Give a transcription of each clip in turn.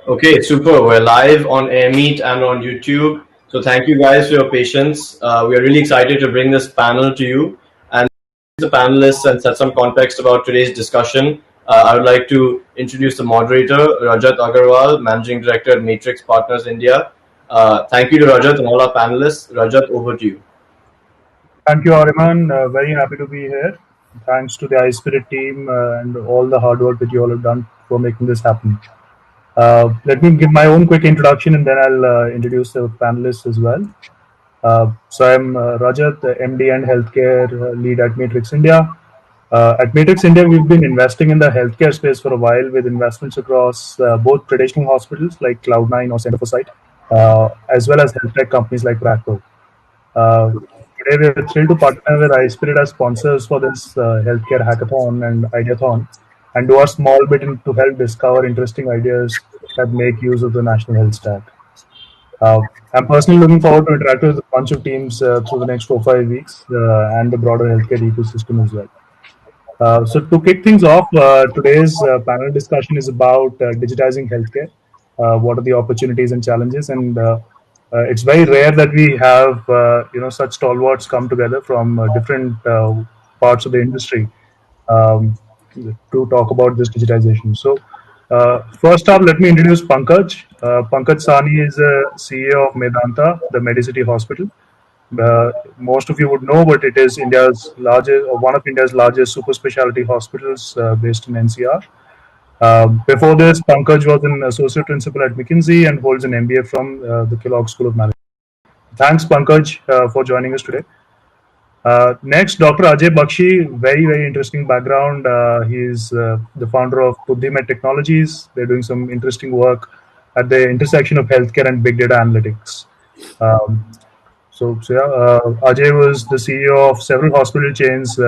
Okay, super. We're live on AirMeet and on YouTube. So thank you guys for your patience. We are really excited to bring this panel to you. And the panelists and set some context about today's discussion. I would like to introduce the moderator, Rajat Agarwal, Managing Director at Matrix Partners India. Thank you to Rajat and all our panelists. Rajat, over to you. Thank you, Ariman. Very happy to be here. Thanks to the iSpirit team and all the hard work that you all have done for making this happen. Let me give my own quick introduction and then I'll introduce the panelists as well. So I'm Rajat, the MD and Healthcare Lead at Matrix India. At Matrix India, we've been investing in the healthcare space for a while with investments across both traditional hospitals like Cloud9 or Center for Sight, as well as health tech companies like Practo. Uh, Today, we are thrilled to partner with iSpirit as sponsors for this healthcare hackathon and ideathon, and do our small bit to help discover interesting ideas that make use of the national health stack. I'm personally looking forward to interacting with a bunch of teams through the next 4 5 weeks and the broader healthcare ecosystem as well. So to kick things off, today's panel discussion is about digitizing healthcare. What are the opportunities and challenges? And it's very rare that we have such stalwarts come together from different parts of the industry um, to talk about this digitization. So first up, let me introduce Pankaj. Pankaj Sani is the CEO of Medanta, the Medicity Hospital. Most of you would know, but it is India's largest, or one of India's largest super specialty hospitals based in NCR. Before this, Pankaj was an associate principal at McKinsey and holds an MBA from the Kellogg School of Management. Thanks, Pankaj, for joining us today. Next, Dr. Ajay Bakshi, very interesting background. He is the founder of Buddhimed Technologies. They're doing some interesting work at the intersection of healthcare and big data analytics. Um, Ajay was the CEO of several hospital chains,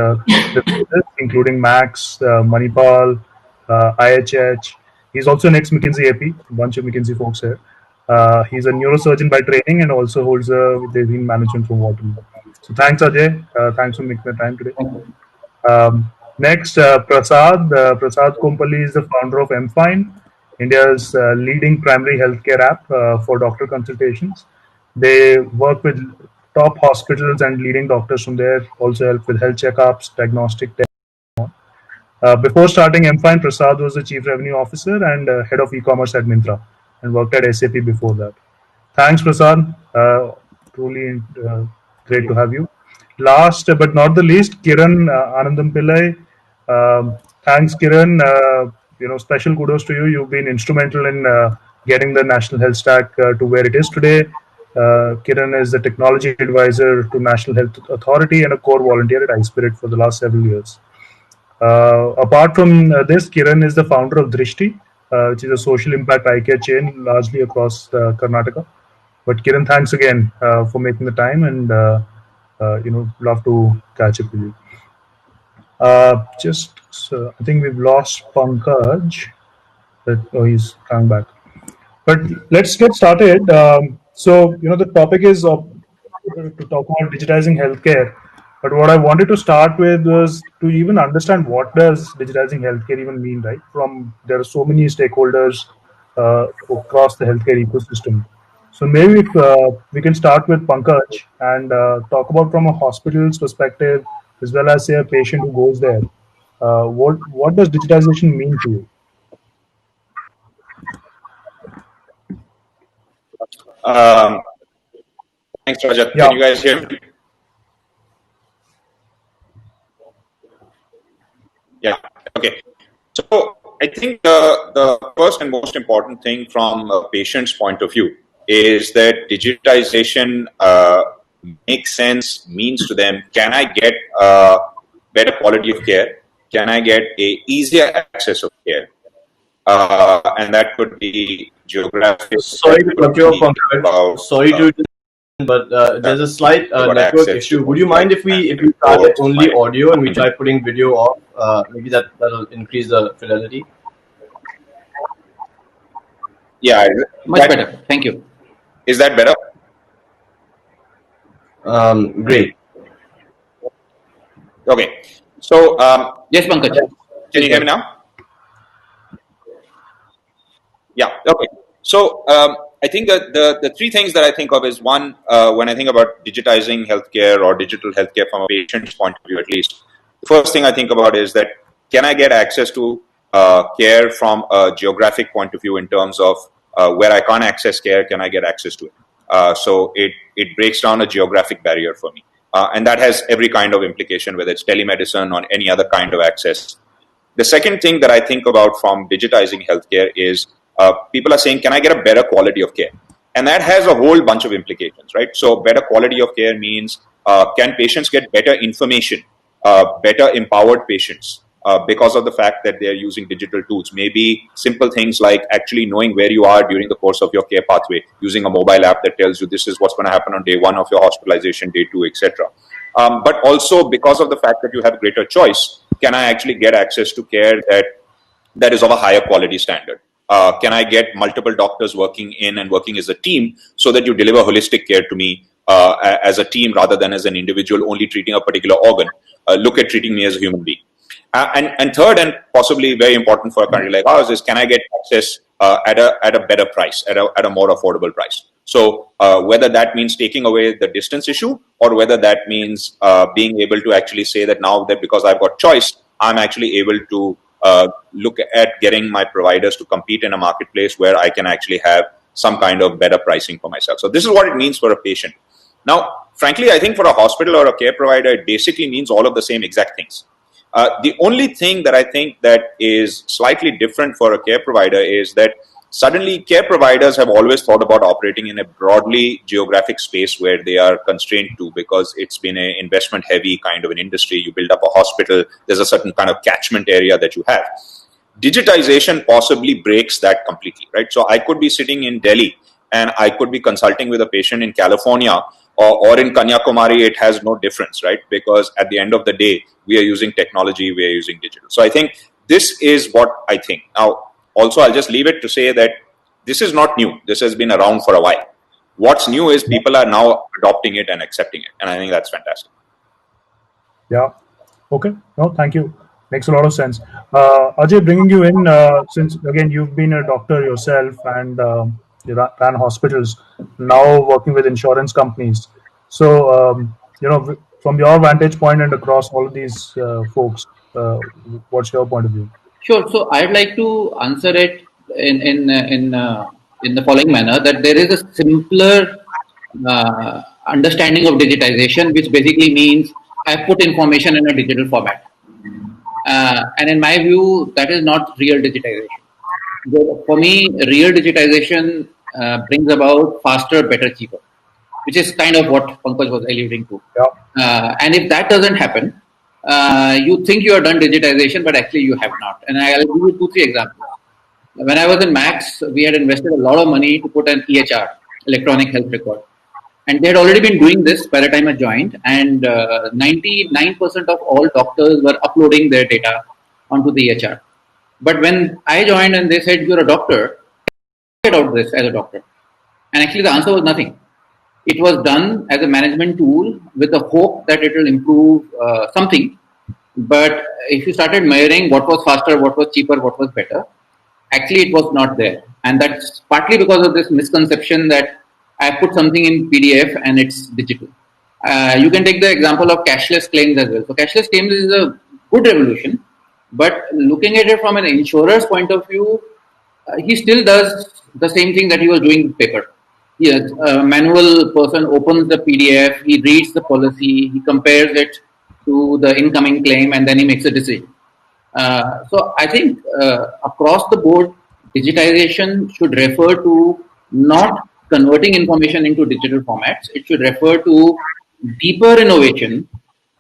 including Max, Manipal, IHH. He's also an ex-McKinsey AP, a bunch of McKinsey folks here. He's a neurosurgeon by training and also holds a degree in management from Wharton. So thanks, Ajay. Thanks for making the time today. Next, Prasad. Prasad Kompally is the founder of MFine, India's leading primary healthcare app for doctor consultations. They work with top hospitals and leading doctors from there, also help with health checkups, diagnostic tests. Before starting MFine, Prasad was the chief revenue officer and head of e-commerce at Myntra and worked at SAP before that. Thanks, Prasad. Truly great to have you. Last but not the least, Kiran Anandam Pillai. Thanks, Kiran. Special kudos to you. You've been instrumental in getting the national health stack to where it is today. Kiran is the technology advisor to National Health Authority and a core volunteer at iSpirit for the last several years. Apart from this, Kiran is the founder of Drishti, which is a social impact eye care chain largely across Karnataka. But Kiran, thanks again for making the time, and love to catch up with you. I think we've lost Pankaj. Oh, he's coming back. But let's get started. The topic is to talk about digitizing healthcare. But what I wanted to start with was to even understand what does digitizing healthcare even mean, right? From there are so many stakeholders across the healthcare ecosystem. So maybe if we can start with Pankaj and talk about from a hospital's perspective as well as say a patient who goes there. What does digitization mean to you? Um, Thanks, Rajat. Yeah. Can you guys hear me? Yeah. Okay. So I think the first and most important thing from a patient's point of view is that digitization makes sense, means to them, can I get a better quality of care? Can I get a easier access of care? And that could be geographic. Sorry to cut you off, Pankaj. Sorry to, but there's a slight network issue. Would you mind if we start only audio and we try putting video off? Maybe that'll increase the fidelity. Yeah, Much better. Thank you. Is that better? Great. Okay. So, Yes, Pankaj. can you hear me now? Yeah. Okay. So I think that the three things that I think of is one, when I think about digitizing healthcare or digital healthcare from a patient's point of view, at least, the first thing I think about is that can I get access to care from a geographic point of view in terms of where I can't access care, can I get access to it? So it breaks down a geographic barrier for me. And that has every kind of implication, whether it's telemedicine or any other kind of access. The second thing that I think about from digitizing healthcare is people are saying, can I get a better quality of care? And that has a whole bunch of implications, right? So, better quality of care means can patients get better information, better empowered patients? Because of the fact that they're using digital tools. Maybe simple things like actually knowing where you are during the course of your care pathway, using a mobile app that tells you this is what's going to happen on day one of your hospitalization, day two, etc. But also because of the fact that you have greater choice, can I actually get access to care that is of a higher quality standard? Can I get multiple doctors working in and working as a team so that you deliver holistic care to me as a team rather than as an individual only treating a particular organ? Look at treating me as a human being. And third, and possibly very important for a country like ours, is can I get access at a better price, at a more affordable price? So whether that means taking away the distance issue, or whether that means being able to actually say that now that because I've got choice, I'm actually able to look at getting my providers to compete in a marketplace where I can actually have some kind of better pricing for myself. So this is what it means for a patient. Now, frankly, I think for a hospital or a care provider, it basically means all of the same exact things. The only thing that I think that is slightly different for a care provider is that suddenly care providers have always thought about operating in a broadly geographic space where they are constrained to, because it's been an investment heavy kind of an industry. You build up a hospital, there's a certain kind of catchment area that you have. Digitization possibly breaks that completely, right? So I could be sitting in Delhi and I could be consulting with a patient in California or in Kanyakumari. It has no difference, right? Because at the end of the day, we are using technology, we are using digital. So I think this is what I think. Now, also, I'll just leave it to say that this is not new. This has been around for a while. What's new is people are now adopting it and accepting it. And I think that's fantastic. Yeah. Okay. No, thank you. Makes a lot of sense. Ajay, bringing you in, since again you've been a doctor yourself and you ran hospitals, now working with insurance companies. So, from your vantage point and across all of these folks, what's your point of view? Sure. So I'd like to answer it in the following manner, that there is a simpler understanding of digitization, which basically means I put information in a digital format. And in my view, that is not real digitization. For me, real digitization brings about faster, better, cheaper, which is kind of what Pankaj was alluding to. Yeah. And if that doesn't happen, you think you have done digitization, but actually you have not. And I'll give you 2-3 examples. When I was in Max, we had invested a lot of money to put an EHR, electronic health record. And they had already been doing this by the time I joined. And 99% of all doctors were uploading their data onto the EHR. But when I joined and they said, you're a doctor, get out this as a doctor. And actually the answer was nothing. It was done as a management tool with the hope that it will improve something. But if you started measuring what was faster, what was cheaper, what was better, actually it was not there. And that's partly because of this misconception that I put something in PDF and it's digital. You can take the example of cashless claims as well. So cashless claims is a good revolution, but looking at it from an insurer's point of view, he still does the same thing that he was doing with paper. Yes, a manual person opens the PDF, he reads the policy, he compares it to the incoming claim, and then he makes a decision. So I think across the board, digitization should refer to not converting information into digital formats. It should refer to deeper innovation.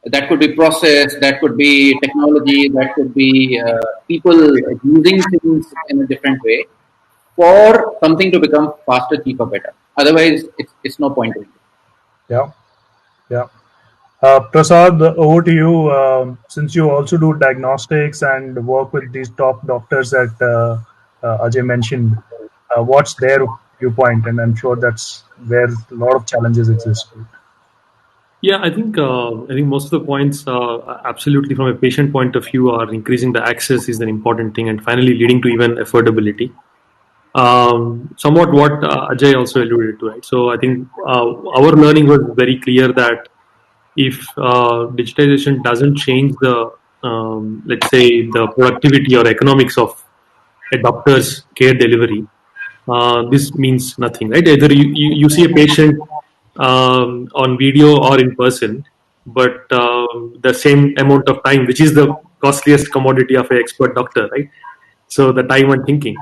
That could be process, that could be technology, that could be people using things in a different way for something to become faster, cheaper, better. Otherwise, it's no point in it. Yeah. Yeah. Prasad, over to you. Since you also do diagnostics and work with these top doctors that Ajay mentioned, what's their viewpoint? And I'm sure that's where a lot of challenges exist. Yeah, I think most of the points, absolutely from a patient point of view, are increasing the access is an important thing, and finally leading to even affordability. somewhat what Ajay also alluded to, right? So I think our learning was very clear that if digitization doesn't change the, let's say, the productivity or economics of a doctor's care delivery, this means nothing, right? Either you see a patient on video or in person, but the same amount of time, which is the costliest commodity of an expert doctor, right? So the time and thinking.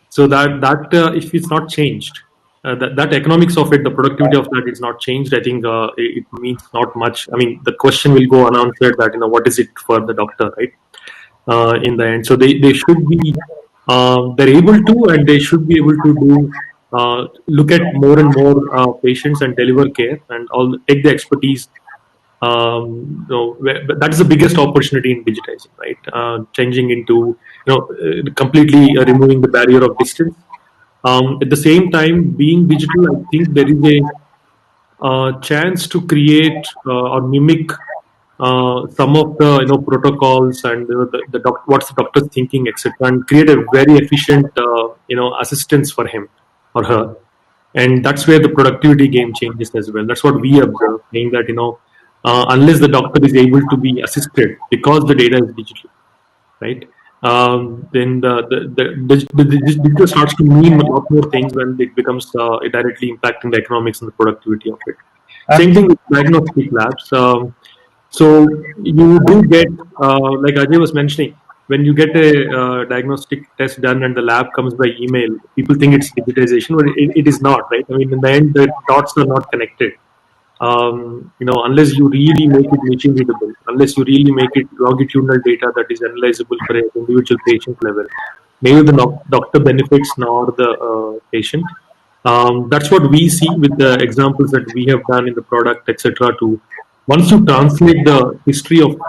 So that if it's not changed, that economics of it, the productivity of that is not changed. I think it means not much. I mean, the question will go unanswered that what is it for the doctor, right? In the end, so they should be they're able to, and they should be able to do look at more and more patients and deliver care and all take the expertise. But that is the biggest opportunity in digitizing, right? Changing into completely removing the barrier of distance. At the same time, being digital, I think there is a chance to create or mimic some of the protocols and what's the doctor's thinking, etc., and create a very efficient assistance for him or her, and that's where the productivity game changes as well. That's what we observe, saying that unless the doctor is able to be assisted because the data is digital, right? Then the digital starts to mean a lot more things when it becomes directly impacting the economics and the productivity of it. Same thing with diagnostic labs. So you do get, like Ajay was mentioning, when you get a diagnostic test done and the lab comes by email, people think it's digitization, but it is not, right? I mean, in the end, the dots are not connected. Unless you really make it machine readable, unless you really make it longitudinal data that is analyzable for an individual patient level, neither the doctor benefits nor the patient. That's what we see with the examples that we have done in the product, etc. To once you translate the history of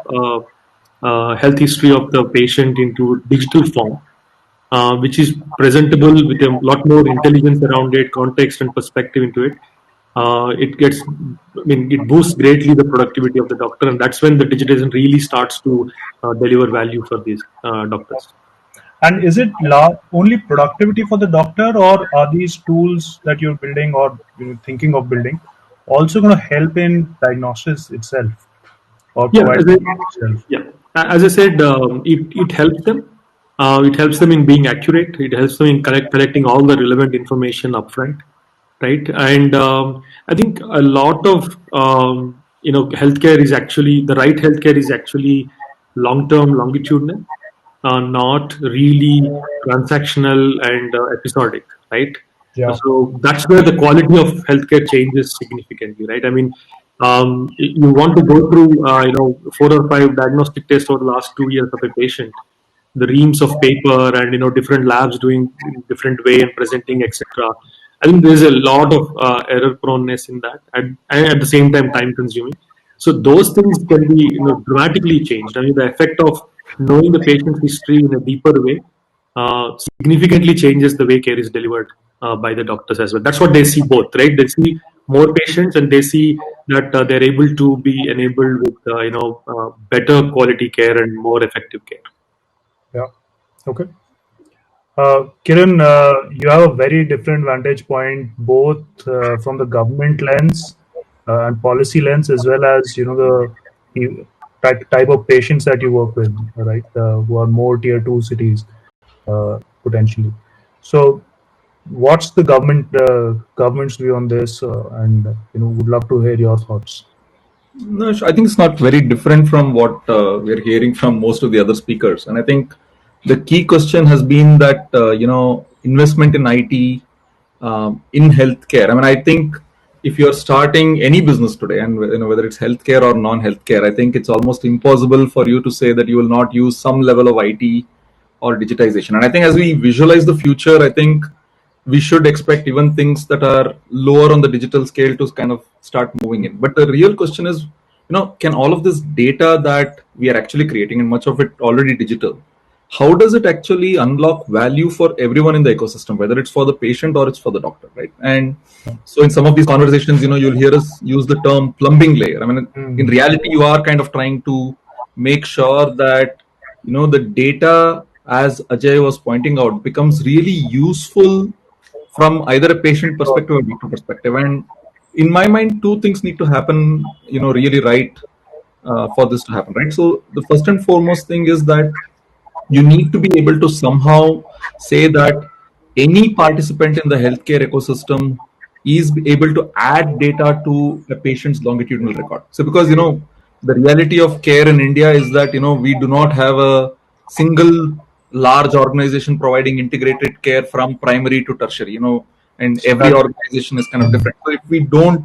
health history of the patient into digital form, which is presentable with a lot more intelligence around it, context and perspective into it. It boosts greatly the productivity of the doctor, and that's when the digitization really starts to deliver value for these doctors. And is it only productivity for the doctor, or are these tools that you're building or thinking of building also going to help in diagnosis itself or Yeah, provide itself? yeah. As I said, it helps them. It helps them in being accurate. It helps them in collecting all the relevant information upfront, right? And I think a lot of healthcare is actually the right healthcare is actually long-term, longitudinal, not really transactional and episodic, right? Yeah. So that's where the quality of healthcare changes significantly, right? I mean, you want to go through, 4 or 5 diagnostic tests over the last 2 years of a patient, the reams of paper and different labs doing different way and presenting, etc. I think there's a lot of error proneness in that, and at the same time time consuming. So those things can be dramatically changed. I mean, the effect of knowing the patient's history in a deeper way significantly changes the way care is delivered by the doctors as well. That's what they see both, right? They see more patients and they see that they're able to be enabled with better quality care and more effective care. Yeah. Okay. Kiran, you have a very different vantage point, both from the government lens and policy lens, as well as the type of patients that you work with, right? Who are more tier two cities potentially. So, what's the government's view on this? And would love to hear your thoughts. No, I think it's not very different from what we're hearing from most of the other speakers. And I think the key question has been that, investment in IT, in healthcare. I mean, I think if you're starting any business today, and whether it's healthcare or non-healthcare, I think it's almost impossible for you to say that you will not use some level of IT or digitization. And I think as we visualize the future, I think we should expect even things that are lower on the digital scale to kind of start moving in. But the real question is, can all of this data that we are actually creating, and much of it already digital, how does it actually unlock value for everyone in the ecosystem, whether it's for the patient or it's for the doctor, right? And so in some of these conversations, you'll hear us use the term plumbing layer. I mean, in reality, you are kind of trying to make sure that, the data, as Ajay was pointing out, becomes really useful from either a patient perspective or doctor perspective. And in my mind, two things need to happen, really right for this to happen, right? So the first and foremost thing is that you need to be able to somehow say that any participant in the healthcare ecosystem is able to add data to a patient's longitudinal record. So because the reality of care in India is that we do not have a single large organization providing integrated care from primary to tertiary, and every organization is kind of different. So if we don't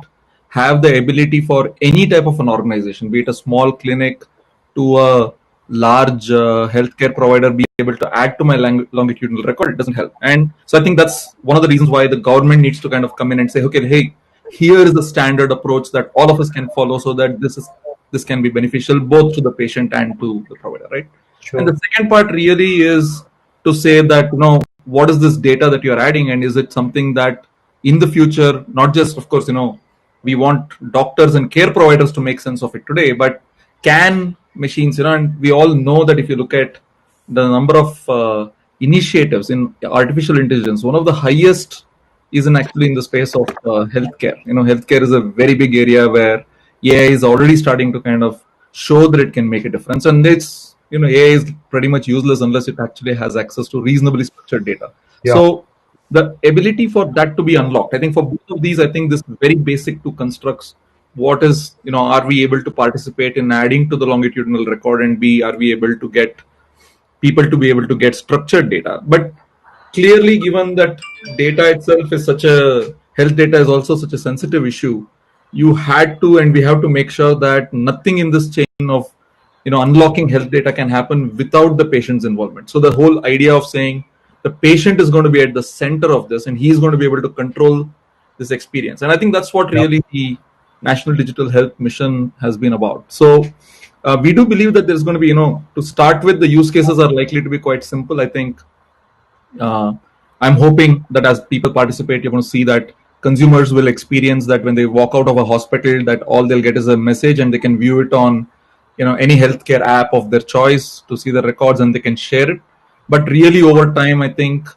have the ability for any type of an organization, be it a small clinic to a large healthcare provider, be able to add to my longitudinal record, it doesn't help. And so I think that's one of the reasons why the government needs to kind of come in and say, okay, hey, here is the standard approach that all of us can follow, so that this can be beneficial both to the patient and to the provider, right? Sure. And the second part really is to say that what is this data that you're adding, and is it something that in the future, not just, of course, we want doctors and care providers to make sense of it today, but can machines, and we all know that if you look at the number of initiatives in artificial intelligence, one of the highest is actually in the space of healthcare. Healthcare is a very big area where AI is already starting to kind of show that it can make a difference. And it's, AI is pretty much useless unless it actually has access to reasonably structured data. Yeah. So the ability for that to be unlocked, I think for both of these, I think this very basic two constructs, what is, are we able to participate in adding to the longitudinal record, and B, are we able to get people to be able to get structured data? But clearly, given that data itself is health data is also such a sensitive issue, you had to, and we have to make sure that nothing in this chain of unlocking health data can happen without the patient's involvement. So the whole idea of saying the patient is going to be at the center of this, and he's going to be able to control this experience. And I think that's what really the National Digital Health Mission has been about. So we do believe that there's going to be, to start with, the use cases are likely to be quite simple. I think I'm hoping that as people participate, you're going to see that consumers will experience that when they walk out of a hospital, that all they'll get is a message, and they can view it on any healthcare app of their choice to see the records, and they can share it. But really, over time, I think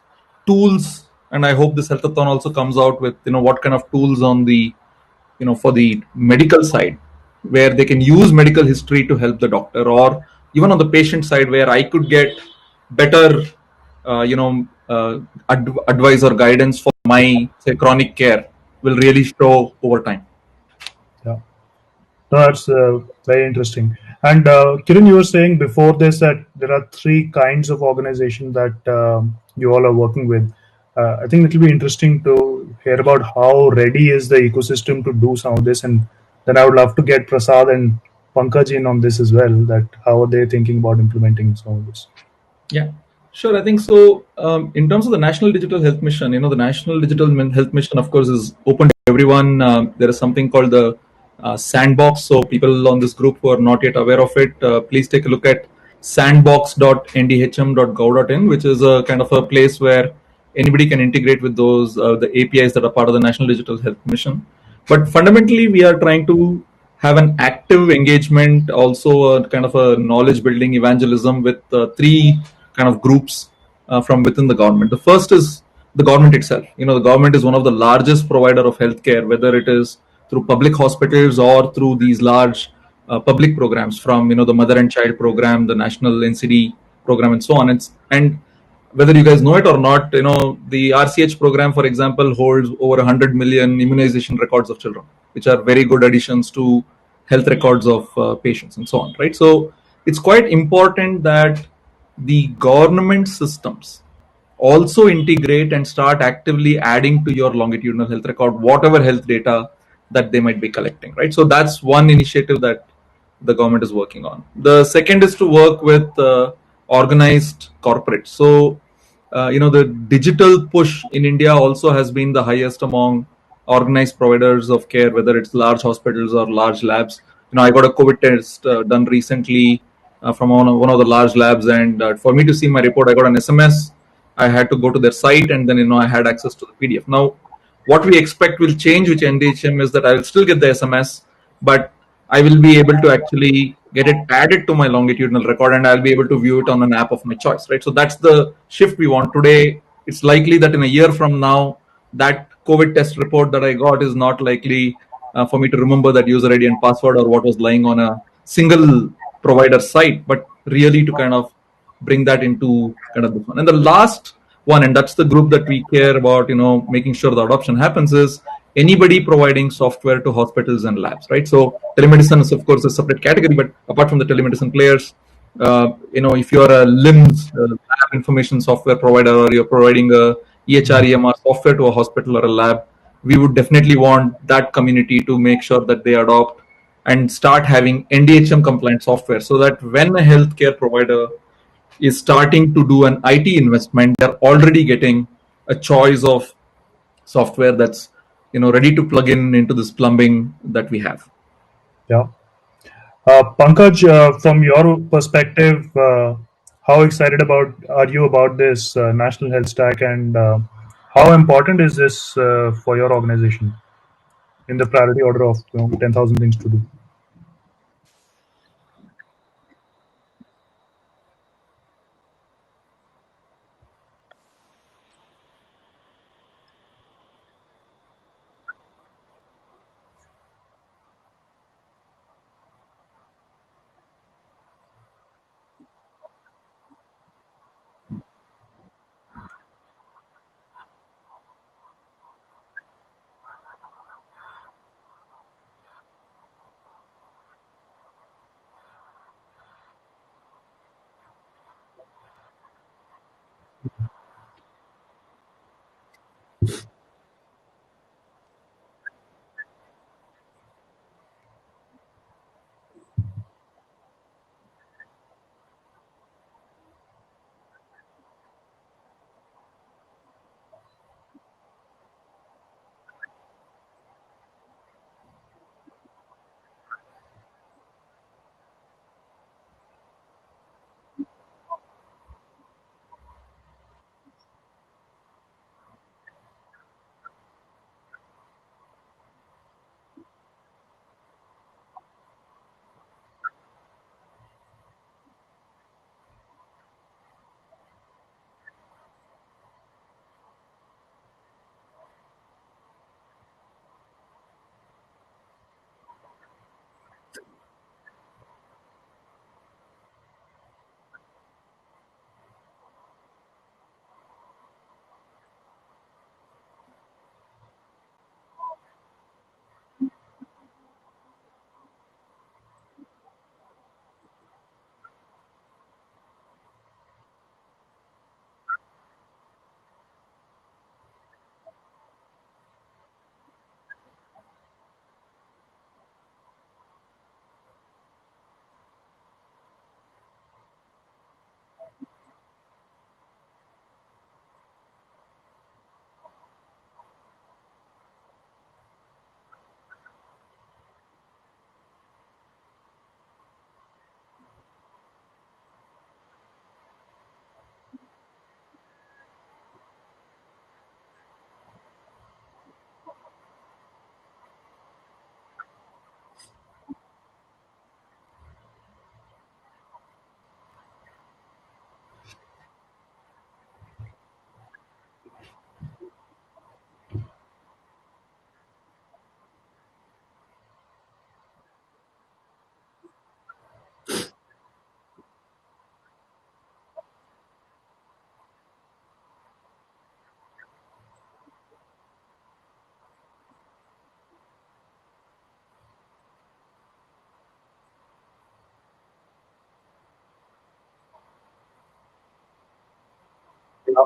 tools, and I hope this healthathon also comes out with what kind of tools on the for the medical side, where they can use medical history to help the doctor, or even on the patient side, where I could get better advice or guidance for my, say, chronic care, will really show over time. Yeah, no, that's very interesting. And Kiran, you were saying before this that there are three kinds of organization that you all are working with. I think it will be interesting to hear about how ready is the ecosystem to do some of this, and then I would love to get Prasad and Pankaj in on this as well. That how are they thinking about implementing some of this? Yeah, sure. I think so. In terms of the National Digital Health Mission, the National Digital Health Mission, of course, is open to everyone. There is something called the Sandbox. So people on this group who are not yet aware of it, please take a look at sandbox.ndhm.gov.in, which is a kind of a place where anybody can integrate with those the APIs that are part of the National Digital Health Mission. But fundamentally, we are trying to have an active engagement, also a kind of a knowledge building evangelism with three kind of groups from within the government. The first is the government itself. The government is one of the largest provider of healthcare, whether it is through public hospitals or through these large public programs from the Mother and Child Program, the National NCD program, and so on. And whether you guys know it or not, the RCH program, for example, holds over 100 million immunization records of children, which are very good additions to health records of patients and so on, right? So it's quite important that the government systems also integrate and start actively adding to your longitudinal health record, whatever health data that they might be collecting, right? So that's one initiative that the government is working on. The second is to work with organized corporates. So the digital push in India also has been the highest among organized providers of care, whether it's large hospitals or large labs. I got a COVID test done recently from one of the large labs, and for me to see my report, I got an SMS. I had to go to their site, and then I had access to the PDF. Now, what we expect will change with NDHM is that I will still get the SMS, but I will be able to actually get it added to my longitudinal record, and I'll be able to view it on an app of my choice, right? So that's the shift we want today. It's likely that in a year from now, that COVID test report that I got is not likely for me to remember that user ID and password or what was lying on a single provider site, but really to kind of bring that into kind of this one. And the last one, and that's the group that we care about, making sure the adoption happens, is anybody providing software to hospitals and labs, right? So telemedicine is of course a separate category, but apart from the telemedicine players, if you're a LIMS lab information software provider, or you're providing a EHR EMR software to a hospital or a lab, we would definitely want that community to make sure that they adopt and start having NDHM compliant software, so that when a healthcare provider is starting to do an IT investment, they're already getting a choice of software that's ready to plug in into this plumbing that we have. Yeah. Pankaj, from your perspective, how excited are you about this national health stack, and how important is this for your organization in the priority order of 10,000 things to do? Yeah.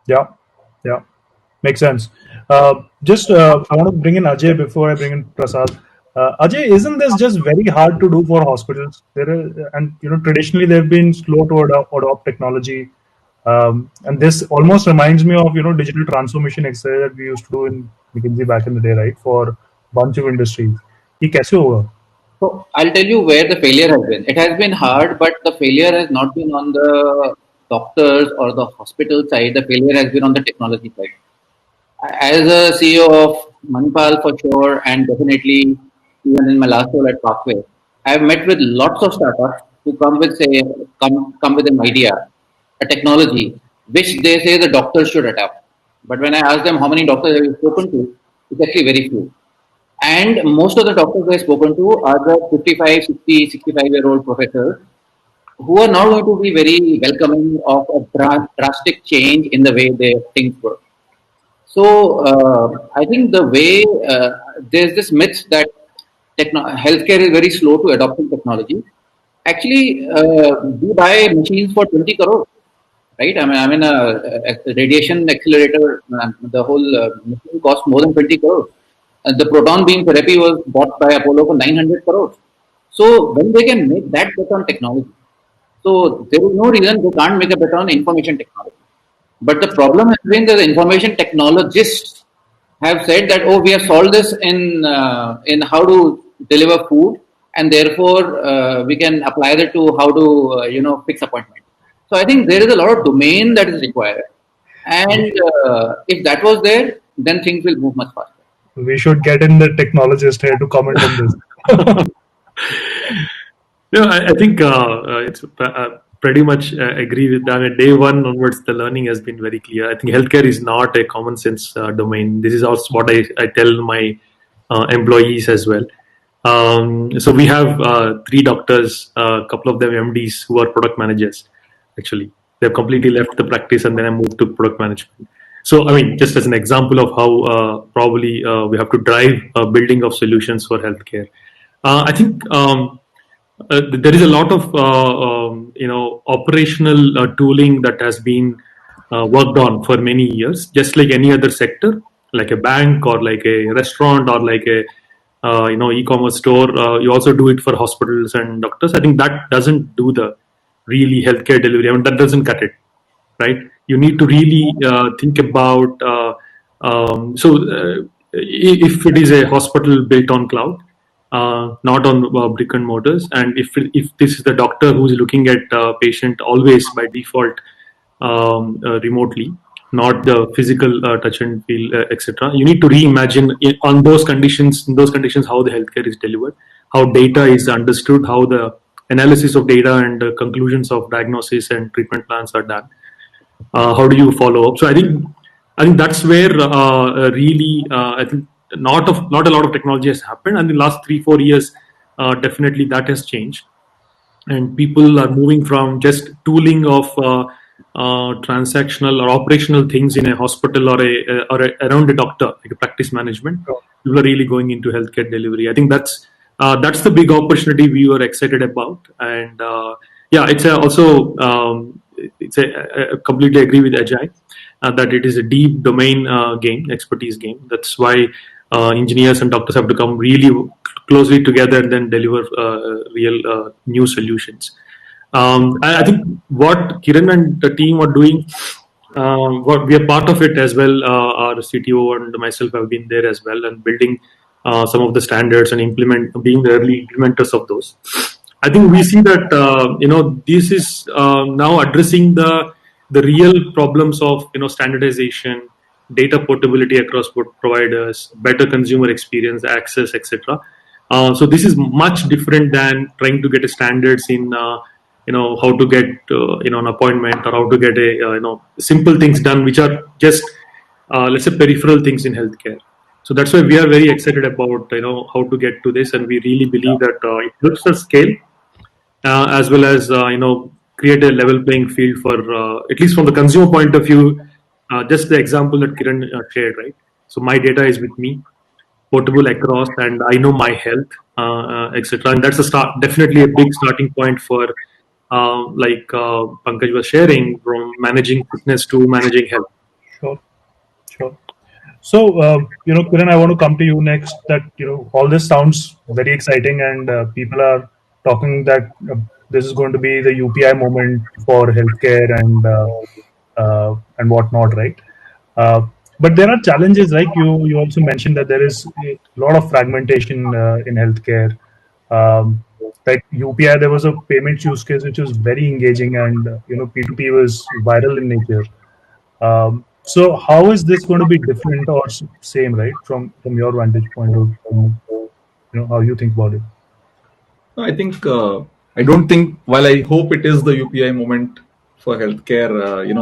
Yeah, yeah, makes sense. Just I want to bring in Ajay before I bring in Prasad. Ajay, isn't this just very hard to do for hospitals? And traditionally they've been slow to adopt technology. And this almost reminds me of digital transformation exercise that we used to do in McKinsey back in the day, right? For a bunch of industries. ये कैसे होगा? So I'll tell you where the failure has been. It has been hard, but the failure has not been on the doctors or the hospital side. The failure has been on the technology side. As a CEO of Manipal for sure, and definitely even in my last role at Parkway, I have met with lots of startups who come with an idea, a technology, which they say the doctors should adapt. But when I ask them how many doctors have you spoken to, it's actually very few. And most of the doctors I've spoken to are the 55, 60, 65-year-old professors who are not going to be very welcoming of a drastic change in the way their things work. So I think the way there's this myth that healthcare is very slow to adopting technology. Actually, we buy machines for 20 crores, right? I mean, a radiation accelerator, the whole machine costs more than 20 crores. The proton beam therapy was bought by Apollo for 900 crores. So when they can make that bet on technology, so there is no reason they can't make a bet on information technology. But the problem has been that the information technologists have said that, oh, we have solved this in how to deliver food, and therefore we can apply that to how to fix appointment. So I think there is a lot of domain that is required, and if that was there, then things will move much faster. We should get in the technologist here to comment on this. No, I think it's pretty much agree with that. Day one onwards, the learning has been very clear. I think healthcare is not a common sense domain. This is also what I tell my employees as well. So we have 3 doctors, a couple of them MDs who are product managers. Actually, they've completely left the practice and then I moved to product management. So, I mean, just as an example of how probably we have to drive building of solutions for healthcare. I think there is a lot of operational tooling that has been worked on for many years, just like any other sector, like a bank or like a restaurant or like a e-commerce store. You also do it for hospitals and doctors. I think that doesn't do the really healthcare delivery. I mean, that doesn't cut it, right? You need to really think about. If it is a hospital built on cloud, not on brick and mortars, and if this is the doctor who is looking at patient always by default remotely, not the physical touch and feel, etc. You need to reimagine on those conditions, in those conditions, how the healthcare is delivered, how data is understood, how the analysis of data and conclusions of diagnosis and treatment plans are done. How do you follow up? So I think that's where really I think not a lot of technology has happened, and in the last 3-4 years, definitely that has changed, and people are moving from just tooling of transactional or operational things in a hospital or around a doctor, like a practice management. People are really going into healthcare delivery. I think that's the big opportunity we were excited about, and it's I completely agree with Ajay that it is a deep domain expertise game. That's why engineers and doctors have to come really closely together and then deliver real new solutions. I think what Kiran and the team are doing, what we are part of it as well. Our CTO and myself have been there as well, and building some of the standards and being the early implementers of those. I think we see that this is now addressing the real problems of standardization, data portability across providers, better consumer experience, access, etc. So this is much different than trying to get a standards in how to get an appointment or how to get a simple things done, which are just let's say peripheral things in healthcare. So that's why we are very excited about how to get to this, and we really believe that it helps us scale as well as create a level playing field for at least from the consumer point of view. Just the example that Kiran shared, right? So my data is with me, portable across, and I know my health, etc. And that's definitely a big starting point for like Pankaj was sharing, from managing fitness to managing health. Sure. So, Kiran, I want to come to you next. That all this sounds very exciting, and people are talking that this is going to be the UPI moment for healthcare, and and whatnot, right? Uh, but there are challenges, like you also mentioned that there is a lot of fragmentation in healthcare. Like UPI, there was a payments use case which was very engaging, and P2P was viral in nature. So how is this going to be different or same, right? From your vantage point of how you think about it. No, I think I don't think. While I hope it is the UPI moment for healthcare,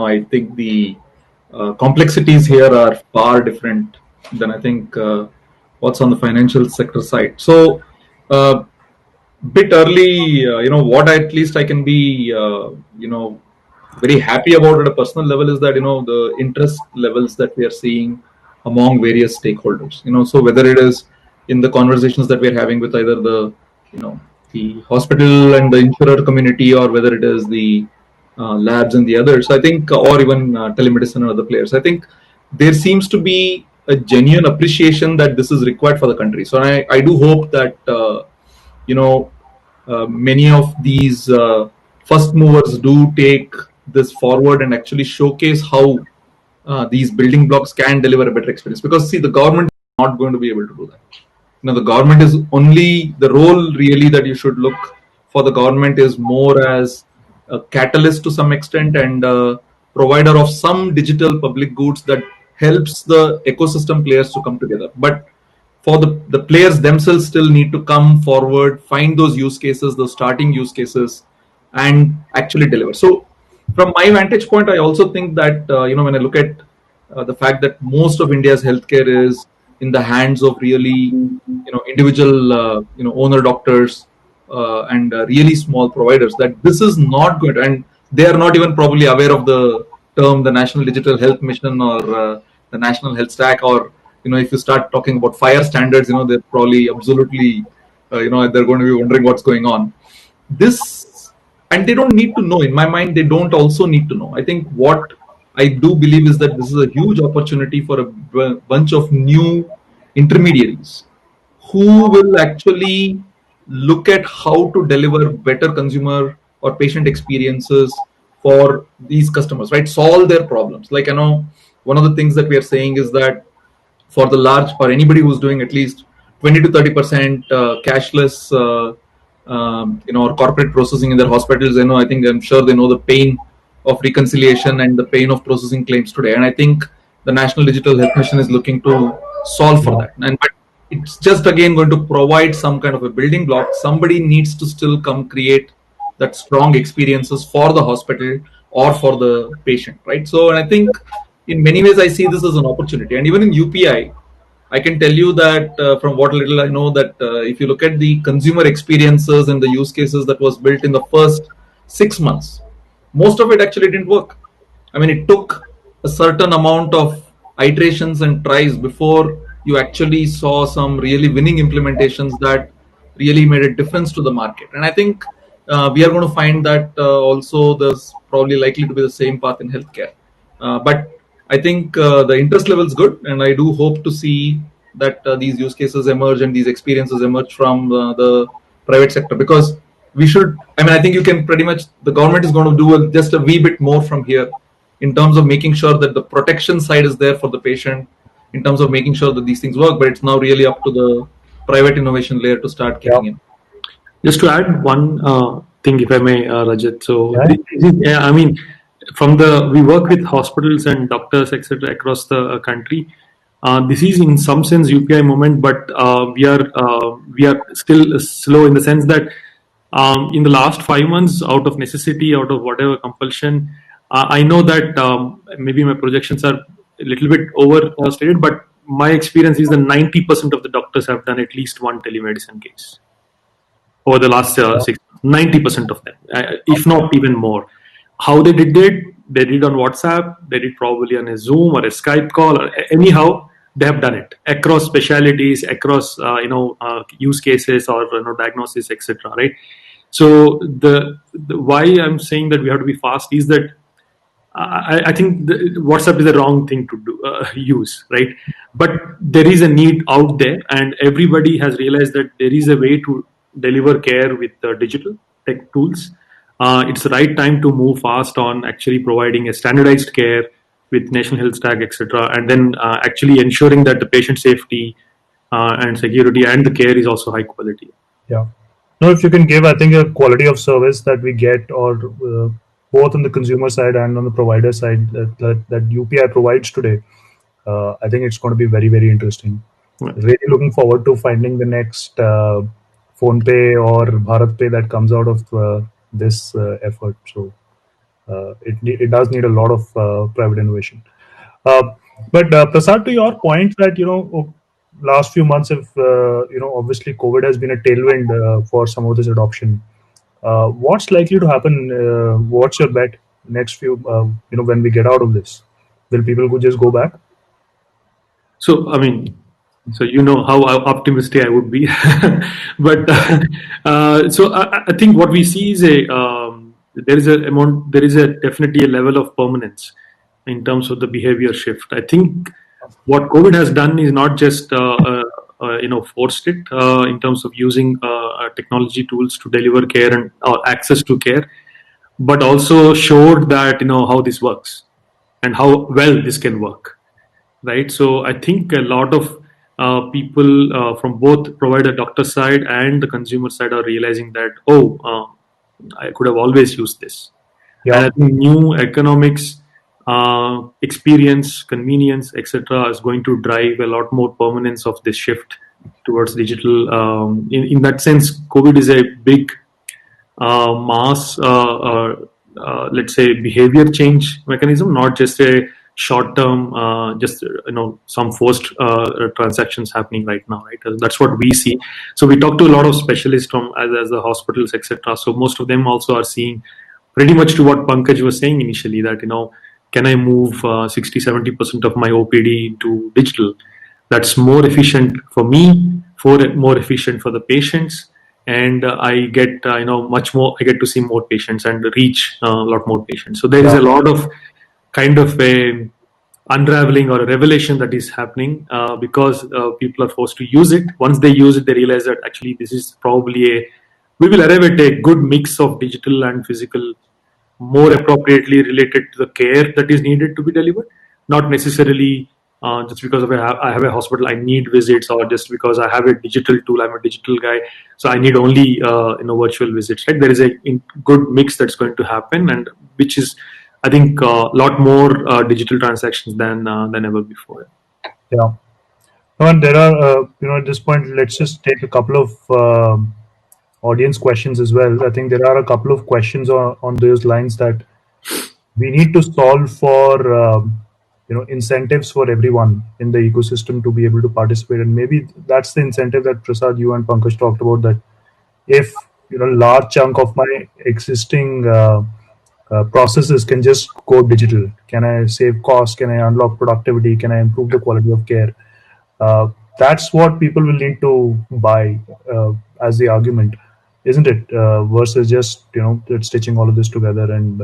I think the complexities here are far different than I think what's on the financial sector side. So, bit early, what at least I can be, very happy about at a personal level is that the interest levels that we are seeing among various stakeholders. So whether it is in the conversations that we are having with either you know the hospital and the insurer community, or whether it is the labs and the others, I think, or even telemedicine and other players, I think there seems to be a genuine appreciation that this is required for the country. So I do hope that many of these first movers do take this forward and actually showcase how these building blocks can deliver a better experience. Because see, the government is not going to be able to do that. The government is only the role really that you should look for. The government is more as a catalyst to some extent and a provider of some digital public goods that helps the ecosystem players to come together. But for the players themselves still need to come forward, find those use cases, those starting use cases, and actually deliver. So from my vantage point, I also think that when I look at the fact that most of India's healthcare is in the hands of really individual owner doctors and really small providers, that this is not good, and they are not even probably aware of the term the National Digital Health Mission or the National Health Stack, or if you start talking about fire standards, they're probably absolutely they're going to be wondering what's going on. This, and they don't need to know. In my mind, they don't also need to know. I think what I do believe is that this is a huge opportunity for a bunch of new intermediaries who will actually look at how to deliver better consumer or patient experiences for these customers, right? Solve their problems. Like, one of the things that we are saying is that for the large, for anybody who's doing at least 20 to 30% cashless or corporate processing in their hospitals, I'm sure they know the pain of reconciliation and the pain of processing claims today. And I think the National Digital Health Mission is looking to solve for that. And but it's just again going to provide some kind of a building block. Somebody needs to still come create that strong experiences for the hospital or for the patient, right? So, and I think in many ways I see this as an opportunity. And even in UPI, I can tell you that from what little I know, that if you look at the consumer experiences and the use cases that was built in the first 6 months, most of it actually didn't work. I mean, it took a certain amount of iterations and tries before you actually saw some really winning implementations that really made a difference to the market. And I think we are going to find that also there's probably likely to be the same path in healthcare. But I think the interest level is good, and I do hope to see that these use cases emerge and these experiences emerge from the private sector, because we should. I mean, I think you can pretty much. The government is going to do just a wee bit more from here, in terms of making sure that the protection side is there for the patient, in terms of making sure that these things work. But it's now really up to the private innovation layer to start kicking in. Just to add one thing, if I may, Rajat. So, I mean, we work with hospitals and doctors, etc., across the country. This is in some sense UPI moment, but we are still slow in the sense that in the last 5 months, out of necessity, out of whatever compulsion, I know that maybe my projections are a little bit overstated, but my experience is that 90% of the doctors have done at least one telemedicine case over the last 6 months. 90% of them, if not even more. How they did it? They did on WhatsApp. They did probably on a Zoom or a Skype call, or anyhow they have done it across specialities, across use cases or diagnosis, etc. Right. So the why I'm saying that we have to be fast is that I think WhatsApp is the wrong thing to use, right? But there is a need out there, and everybody has realized that there is a way to deliver care with digital tech tools. it's the right time to move fast on actually providing a standardized care with national health stack, etc., and then actually ensuring that the patient safety and security and the care is also high quality. Yeah. No, if you can give, I think, a quality of service that we get, or both on the consumer side and on the provider side, that UPI provides today, I think it's going to be very, very interesting. Right. Really looking forward to finding the next Phone Pay or Bharat Pay that comes out of this effort. So it does need a lot of private innovation. But Prasad, to your point that last few months have obviously COVID has been a tailwind for some of this adoption. What's likely to happen? What's your bet next few when we get out of this? Will people just go back? So, I mean, so you know how optimistic I would be, but so I think what we see is there is a definitely a level of permanence in terms of the behavior shift. I think what COVID has done is not just forced it in terms of using technology tools to deliver care and access to care, but also showed that how this works and how well this can work, right? So I think a lot of people from both provider doctor side and the consumer side are realizing that I could have always used this. Yeah. And I think new economics, experience, convenience, etc., is going to drive a lot more permanence of this shift towards digital. In that sense, COVID is a big mass, let's say, behavior change mechanism, not just a short term, just some forced transactions happening right now. Right, that's what we see. So we talk to a lot of specialists from as the hospitals, etc. So most of them also are seeing pretty much to what Pankaj was saying initially, that can I move 60-70% of my OPD to digital? That's more efficient for me, more efficient for the patients, and I get much more. I get to see more patients and reach a lot more patients. So there is a lot of kind of a unraveling or a revelation that is happening because people are forced to use it. Once they use it, they realize that actually this is probably we will arrive at a good mix of digital and physical, more appropriately related to the care that is needed to be delivered, not necessarily just because I have a hospital, I need visits, or just because I have a digital tool, I'm a digital guy, so I need only virtual visits. Right? There is a good mix that's going to happen, and which is, I think, a lot more digital transactions than ever before. Yeah. And there are, at this point, let's just take a couple of audience questions as well. I think there are a couple of questions on those lines that we need to solve for, incentives for everyone in the ecosystem to be able to participate. And maybe that's the incentive that Prasad, you and Pankaj talked about, that if, large chunk of my existing processes can just go digital, can I save costs? Can I unlock productivity? Can I improve the quality of care? That's what people will need to buy as the argument, isn't it? Versus just stitching all of this together and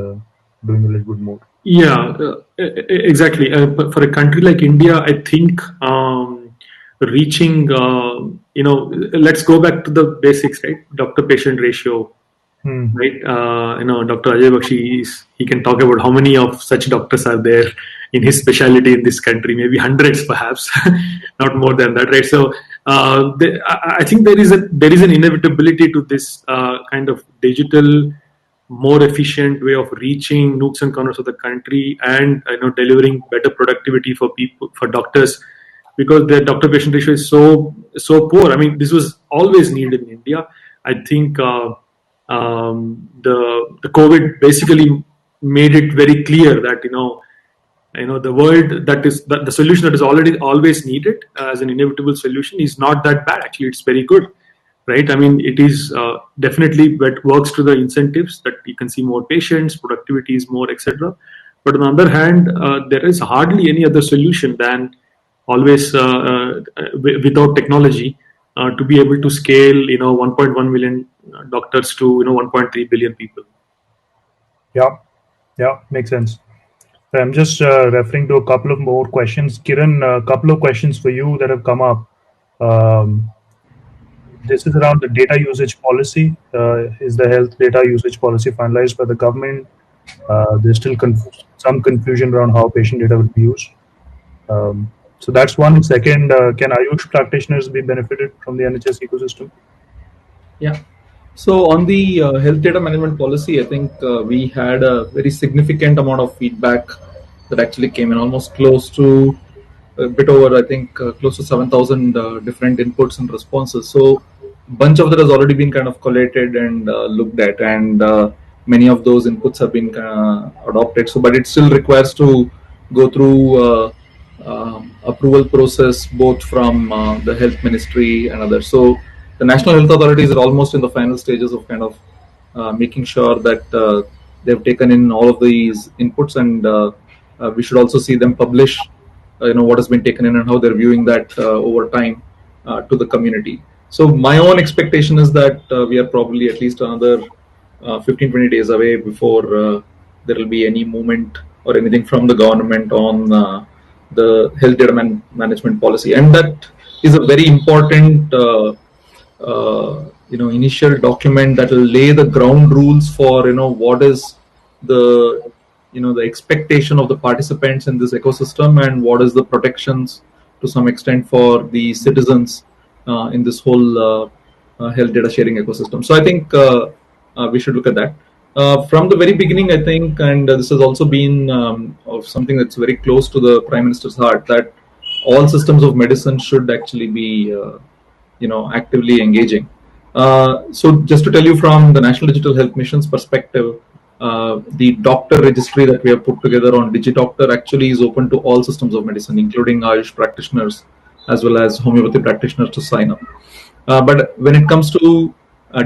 doing a little bit more. Yeah, exactly. But for a country like India, I think reaching, let's go back to the basics, right? Doctor-patient ratio, right? Dr. Ajay Bakshi, he can talk about how many of such doctors are there in his specialty in this country, maybe hundreds perhaps, not more than that, right? So I think there is an inevitability to this kind of digital, more efficient way of reaching nooks and corners of the country, and delivering better productivity for people, for doctors, because the doctor-patient ratio is so poor. I mean, this was always needed in India. I think the COVID basically made it very clear that the world, that is the solution that is always needed as an inevitable solution, is not that bad. Actually, it's very good. Right? I mean, it is definitely that works to the incentives that you can see more patients, productivity is more, etc. But on the other hand, there is hardly any other solution than always without technology to be able to scale 1.1 million doctors to 1.3 billion people. Yeah, makes sense. I'm just referring to a couple of more questions. Kiran, a couple of questions for you that have come up. This is around the data usage policy. Is the health data usage policy finalized by the government? There's still some confusion around how patient data will be used. So that's one. Second, can Ayush practitioners be benefited from the NHS ecosystem? Yeah. So on the health data management policy, I think we had a very significant amount of feedback that actually came in, almost close to a bit over, I think, close to 7,000 different inputs and responses. So a bunch of that has already been kind of collated and looked at, and many of those inputs have been adopted. So, but it still requires to go through approval process both from the health ministry and others. So the national health authorities are almost in the final stages of kind of making sure that they've taken in all of these inputs, and we should also see them publish what has been taken in and how they're viewing that over time to the community. So my own expectation is that we are probably at least another 15-20 days away before there will be any movement or anything from the government on the health data management policy, and that is a very important initial document that will lay the ground rules for what is the the expectation of the participants in this ecosystem, and what is the protections to some extent for the citizens in this whole health data sharing ecosystem. So I think we should look at that. From the very beginning, I think, and this has also been of something that's very close to the Prime Minister's heart, that all systems of medicine should actually be actively engaging. So just to tell you from the National Digital Health Mission's perspective, the doctor registry that we have put together on DigiDoctor actually is open to all systems of medicine, including Ayush practitioners as well as homeopathy practitioners to sign up. But when it comes to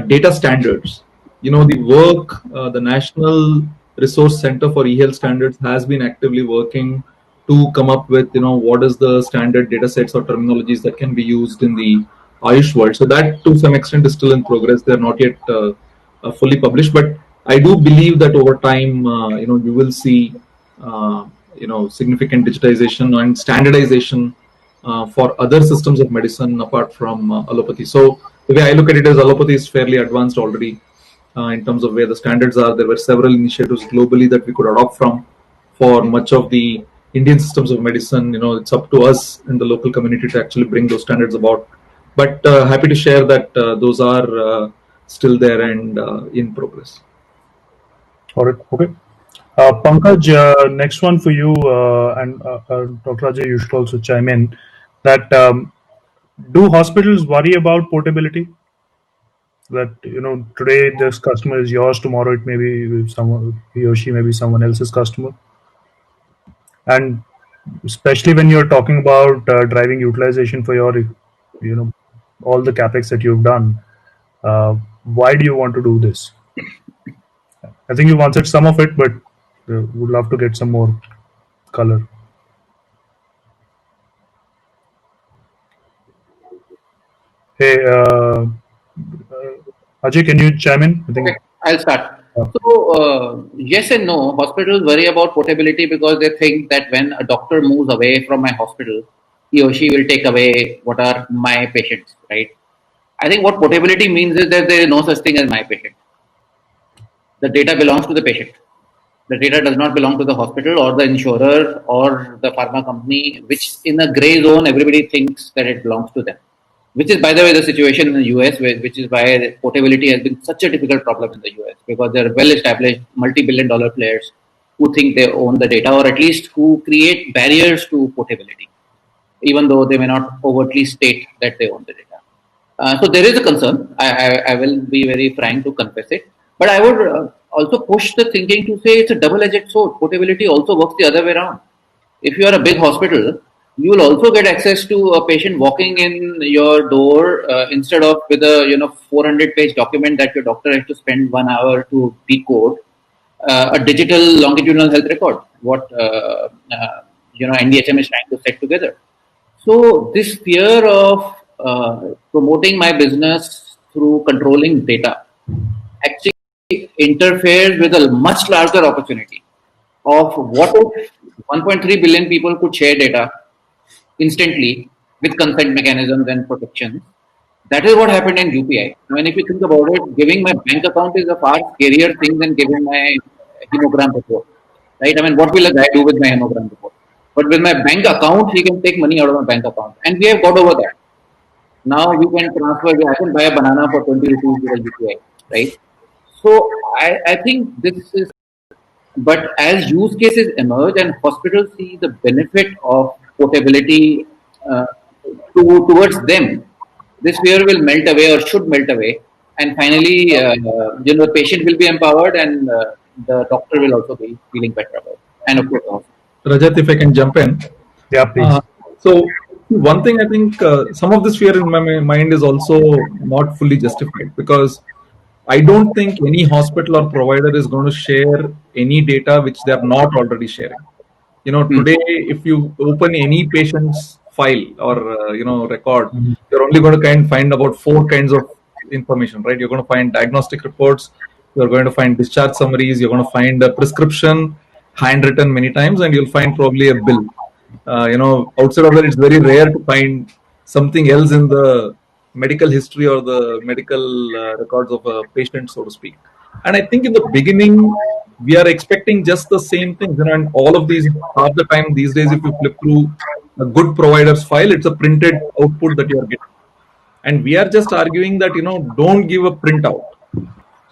data standards, the work, the National Resource Center for eHealth Standards has been actively working to come up with, what is the standard data sets or terminologies that can be used in the Ayush world. So that to some extent is still in progress. They're not yet fully published, but I do believe that over time, you will see, significant digitization and standardization for other systems of medicine apart from allopathy. So the way I look at it is allopathy is fairly advanced already in terms of where the standards are. There were several initiatives globally that we could adopt from for much of the Indian systems of medicine. It's up to us in the local community to actually bring those standards about. But happy to share that those are still there and in progress. All right. Okay. Pankaj, next one for you, and Dr. Ajay, you should also chime in. That do hospitals worry about portability? That today this customer is yours, tomorrow it may be someone, he or she may be someone else's customer, and especially when you're talking about driving utilization for your, all the capex that you've done. Why do you want to do this? I think you've answered some of it, but would love to get some more color. Hey, Ajay, can you chime in? I think. Okay, I'll start. So, yes and no. Hospitals worry about portability because they think that when a doctor moves away from my hospital, he or she will take away what are my patients, right? I think what portability means is that there is no such thing as my patient. The data belongs to the patient. The data does not belong to the hospital or the insurer or the pharma company, which in a gray zone, everybody thinks that it belongs to them. Which is, by the way, the situation in the US, which is why portability has been such a difficult problem in the US, because there are well-established multi-billion-dollar players who think they own the data, or at least who create barriers to portability, even though they may not overtly state that they own the data. So there is a concern. I will be very frank to confess it. But I would also push the thinking to say it's a double-edged sword. Portability also works the other way around. If you are a big hospital, you will also get access to a patient walking in your door instead of with a 400-page document that your doctor has to spend 1 hour to decode. A digital longitudinal health record, what NDHM is trying to set together. So this fear of promoting my business through controlling data actually interferes with a much larger opportunity of what if 1.3 billion people could share data instantly with consent mechanisms and protections. That is what happened in UPI. I mean, if you think about it, giving my bank account is a far scarier thing than giving my hemogram report, right? I mean, what will a guy do with my hemogram report? But with my bank account, he can take money out of my bank account, and we have got over that. Now we can transfer. I can buy a banana for 20 rupees with a UPI, right? So I think this is. But as use cases emerge and hospitals see the benefit of portability uh, towards them, this fear will melt away or should melt away. And finally, the patient will be empowered and the doctor will also be feeling better about it. And of course, the hospital. Rajat, if I can jump in. Yeah, please. Uh, so, one thing I think some of this fear in my mind is also not fully justified because I don't think any hospital or provider is going to share any data which they are not already sharing. Today, if you open any patient's file or record, you're only going to find about four kinds of information, right? You're going to find diagnostic reports, you're going to find discharge summaries, you're going to find a prescription handwritten many times, and you'll find probably a bill. Outside of that, it's very rare to find something else in the medical history or the medical records of a patient, so to speak. And I think in the beginning, we are expecting just the same things. And all of these, half the time these days, if you flip through a good provider's file, it's a printed output that you are getting. And we are just arguing that, don't give a printout.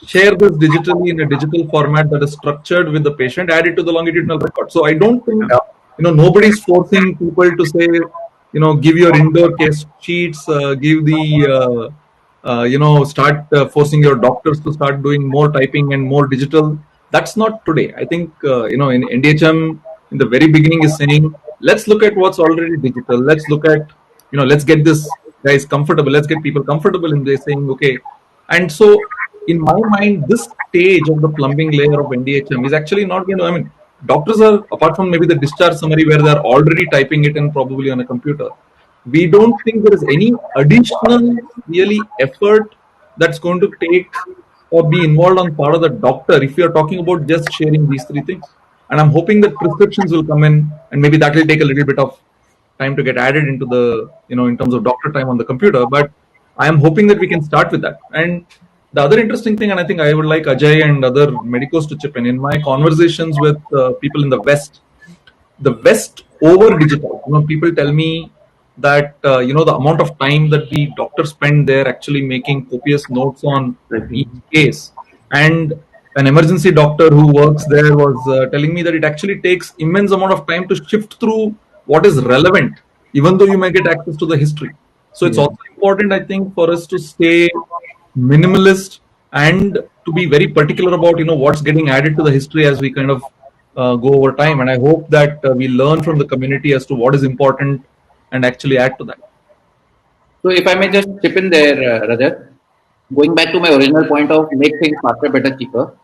Share this digitally in a digital format that is structured with the patient, add it to the longitudinal record. So I don't think, nobody's forcing people to say, give your indoor case sheets, give the, start forcing your doctors to start doing more typing and more digital. That's not today. I think, in NDHM, in the very beginning is saying, let's look at what's already digital. Let's look at, let's get this guys comfortable. Let's get people comfortable in this saying, okay. And so, in my mind, this stage of the plumbing layer of NDHM is actually not going to, I mean, doctors are, apart from maybe the discharge summary where they're already typing it in probably on a computer, we don't think there is any additional really effort that's going to take or be involved on part of the doctor if you're talking about just sharing these three things. And I'm hoping that prescriptions will come in and maybe that will take a little bit of time to get added into the, in terms of doctor time on the computer. But I am hoping that we can start with that. And the other interesting thing, and I think I would like Ajay and other medicos to chip in my conversations with people in the West over digital. People tell me that the amount of time that the doctors spend there actually making copious notes on each case, and an emergency doctor who works there was telling me that it actually takes immense amount of time to shift through what is relevant, even though you may get access to the history. So it's also important, I think, for us to stay minimalist and to be very particular about what's getting added to the history as we kind of go over time. And I hope that we learn from the community as to what is important and actually add to that. So if I may just chip in there, Rajat, going back to my original point of make things faster, better, cheaper.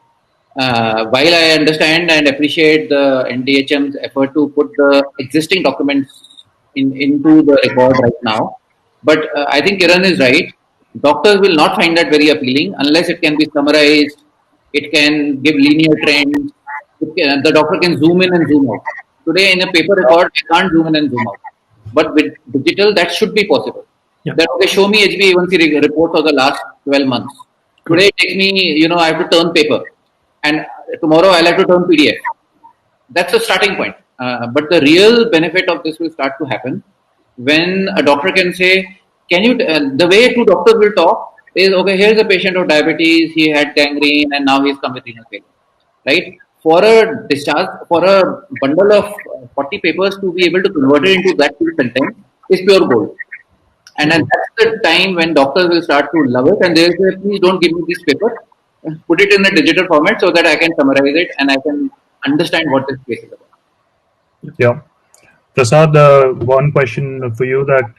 While I understand and appreciate the NDHM's effort to put the existing documents into the record right now, but I think Kiran is right. Doctors will not find that very appealing unless it can be summarized, it can give linear trends, the doctor can zoom in and zoom out. Today, in a paper record, I can't zoom in and zoom out. But with digital, that should be possible. Yeah. That okay, show me HbA1c report for the last 12 months. Today, it takes me, I have to turn paper, and tomorrow I'll have to turn PDF. That's a starting point. But the real benefit of this will start to happen when a doctor can say, "Can you?" The way two doctors will talk is, "Okay, here's a patient of diabetes. He had gangrene, and now he's come with renal failure." Right? For a discharge, for a bundle of 40 papers to be able to convert it into that full content is pure gold. And then that's the time when doctors will start to love it and they'll say, please don't give me this paper, put it in a digital format so that I can summarize it and I can understand what this case is about. Yeah. Prasad, one question for you that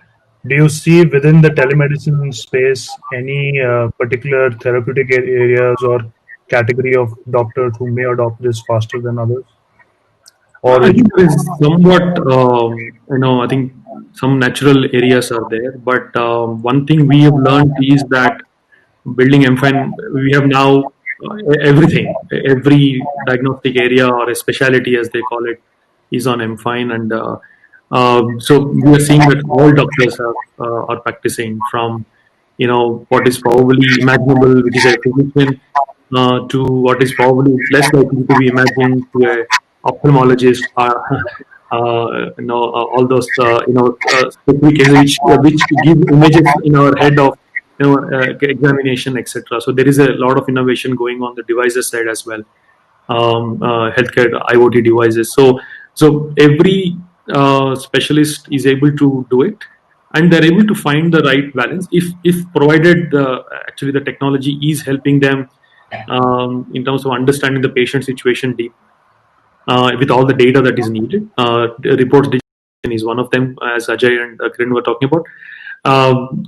do you see within the telemedicine space any particular therapeutic areas or category of doctors who may adopt this faster than others? Or I think there is somewhat, I think some natural areas are there. But one thing we have learned is that building MFIN, we have now everything, every diagnostic area or a specialty, as they call it, is on MFIN. And so we are seeing that all doctors are practicing from what is probably imaginable, which is a physician, to what is probably less likely to be imagined to a ophthalmologist, all those specific cases which give images in our head of examination, etc. So there is a lot of innovation going on the devices side as well, healthcare IoT devices. So every specialist is able to do it, and they're able to find the right balance if provided actually the technology is helping them in terms of understanding the patient situation deep, with all the data that is needed. The reports digitization is one of them, as Ajay and Kiran were talking about.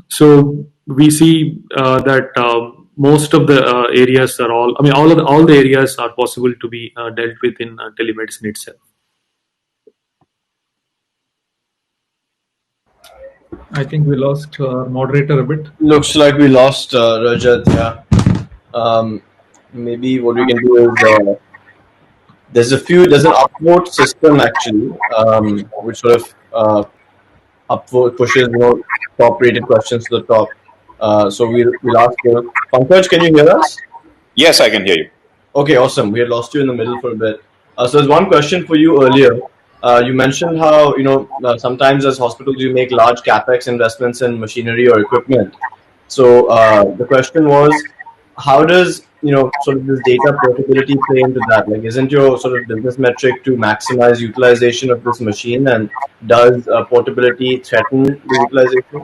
So we see that most of the areas are all, I mean, all the areas are possible to be dealt with in telemedicine itself. I think we lost our moderator a bit. Looks like we lost Rajat. Yeah. Maybe what we can do is there's an upvote system actually, which sort of upvote pushes top rated questions to the top. So we'll ask you. Pankaj, can you hear us? Yes, I can hear you. Okay, awesome. We had lost you in the middle for a bit. So there's one question for you earlier. You mentioned how sometimes as hospitals you make large capex investments in machinery or equipment. So the question was, how does sort of this data portability play into that? Like, isn't your sort of business metric to maximize utilization of this machine, and does portability threaten the utilization?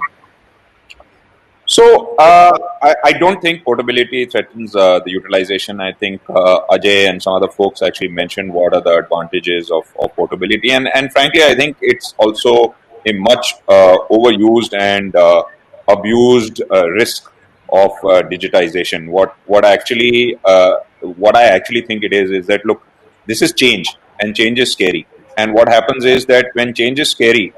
So I don't think portability threatens the utilization. I think Ajay and some other folks actually mentioned what are the advantages of portability, and frankly, I think it's also a much overused and abused risk of digitization. What I actually think it is that, look, this is change, and change is scary. And what happens is that when change is scary,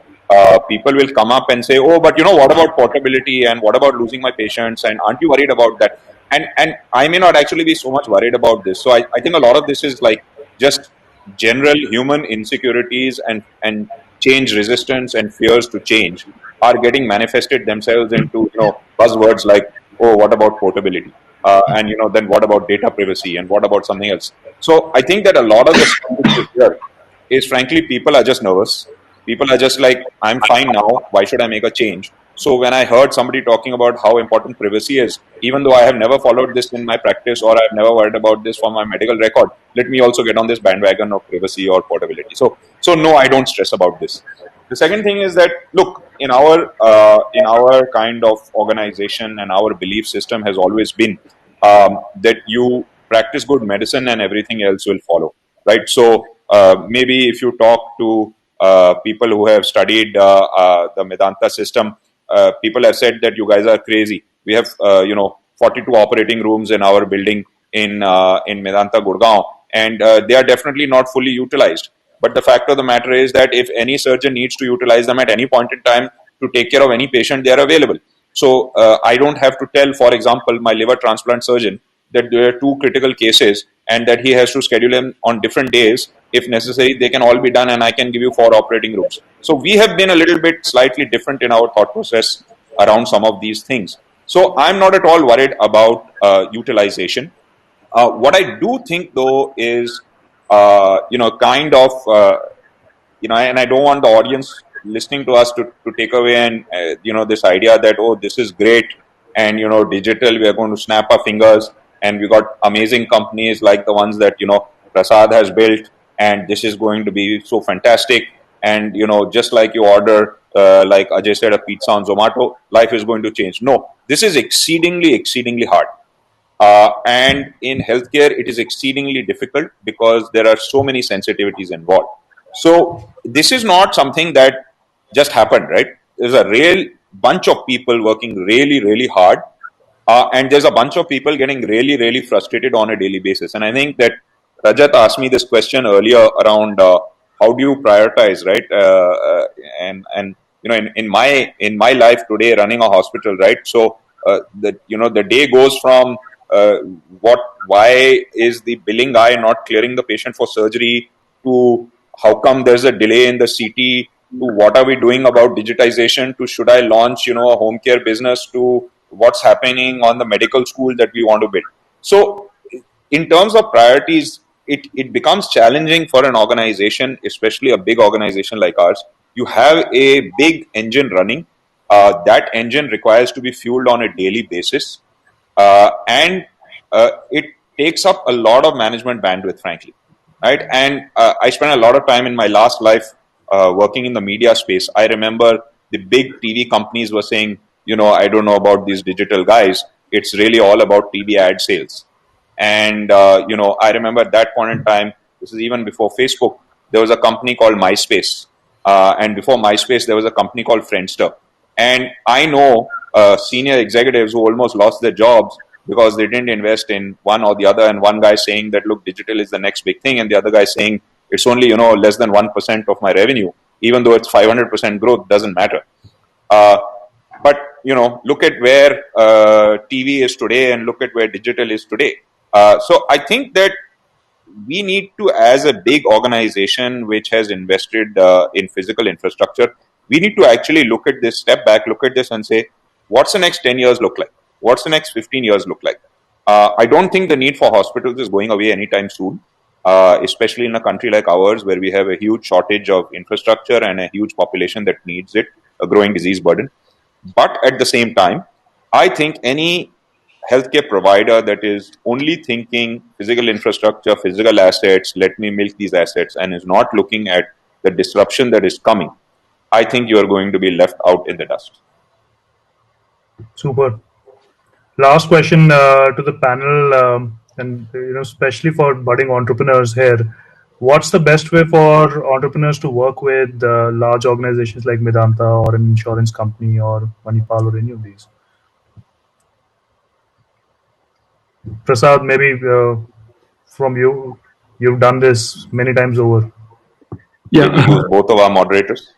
people will come up and say, "Oh, but what about portability, and what about losing my patients? And aren't you worried about that?" And I may not actually be so much worried about this. So I think a lot of this is like just general human insecurities and change resistance and fears to change are getting manifested themselves into buzzwords like, "Oh, what about portability?" And then what about data privacy, and what about something else? So I think that a lot of the stuff which is here is, frankly, people are just nervous. People are just like, "I'm fine now. Why should I make a change?" So when I heard somebody talking about how important privacy is, even though I have never followed this in my practice, or I've never worried about this for my medical record, let me also get on this bandwagon of privacy or portability. So no, I don't stress about this. The second thing is that, look, in our kind of organization, and our belief system has always been that you practice good medicine and everything else will follow, right? So maybe if you talk to people who have studied the Medanta system, people have said that you guys are crazy. We have 42 operating rooms in our building in Medanta Gurgaon, and they are definitely not fully utilized. But the fact of the matter is that if any surgeon needs to utilize them at any point in time to take care of any patient, they are available. So I don't have to tell, for example, my liver transplant surgeon that there are two critical cases and that he has to schedule them on different days. If necessary, they can all be done, and I can give you 4 operating rooms. So we have been a little bit slightly different in our thought process around some of these things. So I'm not at all worried about utilization. What I do think, though, is kind of and I don't want the audience listening to us to take away and this idea that, oh, this is great, and digital, we are going to snap our fingers, and we got amazing companies like the ones that Prasad has built, and this is going to be so fantastic, and just like you order like Ajay said, a pizza on Zomato, life is going to change. No, this is exceedingly hard. And in healthcare, it is exceedingly difficult because there are so many sensitivities involved. So this is not something that just happened, right? There's a real bunch of people working really hard, and there's a bunch of people getting really frustrated on a daily basis. And I think that Rajat asked me this question earlier around how do you prioritize, right? And in my life today, running a hospital, right? So the day goes from why is the billing guy not clearing the patient for surgery, to how come there's a delay in the CT, to what are we doing about digitization, to should I launch a home care business, to what's happening on the medical school that we want to build. So in terms of priorities, it becomes challenging for an organization, especially a big organization like ours. You have a big engine running. That engine requires to be fueled on a daily basis. And it takes up a lot of management bandwidth, frankly. Right. And I spent a lot of time in my last life working in the media space. I remember the big TV companies were saying, I don't know about these digital guys. It's really all about TV ad sales. And, I remember at that point in time, this is even before Facebook, there was a company called MySpace. And before MySpace, there was a company called Friendster. And I know senior executives who almost lost their jobs because they didn't invest in one or the other. And one guy saying that, look, digital is the next big thing. And the other guy saying it's only, less than 1% of my revenue, even though it's 500% growth, doesn't matter. But, look at where TV is today and look at where digital is today. So I think that we need to, as a big organization which has invested in physical infrastructure, we need to actually look at this, step back, look at this and say, what's the next 10 years look like? What's the next 15 years look like? I don't think the need for hospitals is going away anytime soon, especially in a country like ours where we have a huge shortage of infrastructure and a huge population that needs it, a growing disease burden. But at the same time, I think any healthcare provider that is only thinking physical infrastructure, physical assets, let me milk these assets, and is not looking at the disruption that is coming, I think you are going to be left out in the dust. Super. Last question to the panel, and especially for budding entrepreneurs here. What's the best way for entrepreneurs to work with large organizations like Medanta or an insurance company or Manipal or any of these? Prasad, maybe from you, you've done this many times over. Yeah, we use both of our moderators.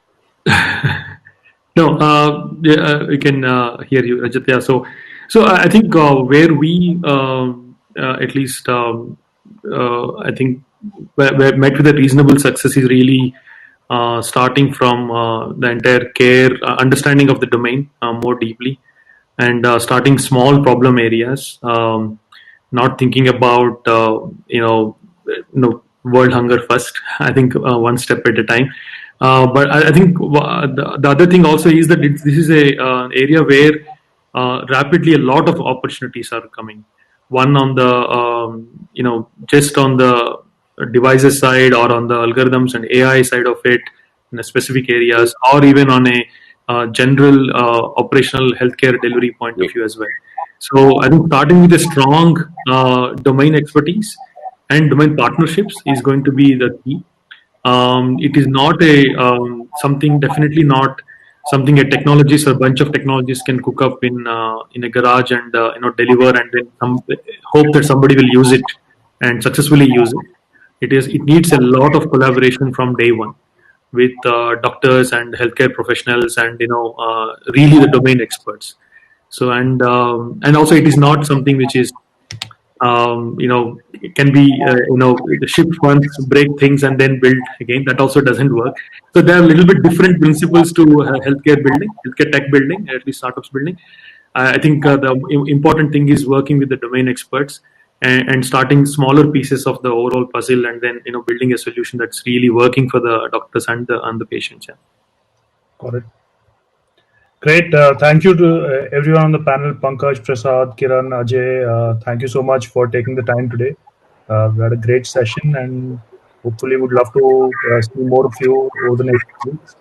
No, we can hear you, Rajat. Yeah, so I think where we at least I think where met with a reasonable success is really starting from the entire care understanding of the domain more deeply, and starting small problem areas, not thinking about world hunger first. I think one step at a time. But I think the other thing also is that this is a area where rapidly a lot of opportunities are coming. One on the just on the devices side or on the algorithms and AI side of it in the specific areas, or even on a general operational healthcare delivery point of view as well. So I think starting with a strong domain expertise and domain partnerships is going to be the key. It is not definitely not something a technologist or a bunch of technologists can cook up in a garage and deliver and then hope that somebody will use it and successfully use it. It needs a lot of collaboration from day one with doctors and healthcare professionals and really the domain experts. So and also it is not something which is it can be shift once, break things, and then build again. That also doesn't work. So there are a little bit different principles to healthcare building, healthcare tech building, at least startups building. I think the important thing is working with the domain experts and starting smaller pieces of the overall puzzle, and then building a solution that's really working for the doctors and the patients. Yeah. Got it. Great. Thank you to everyone on the panel, Pankaj, Prasad, Kiran, Ajay. Thank you so much for taking the time today. We had a great session, and hopefully would love to see more of you over the next weeks.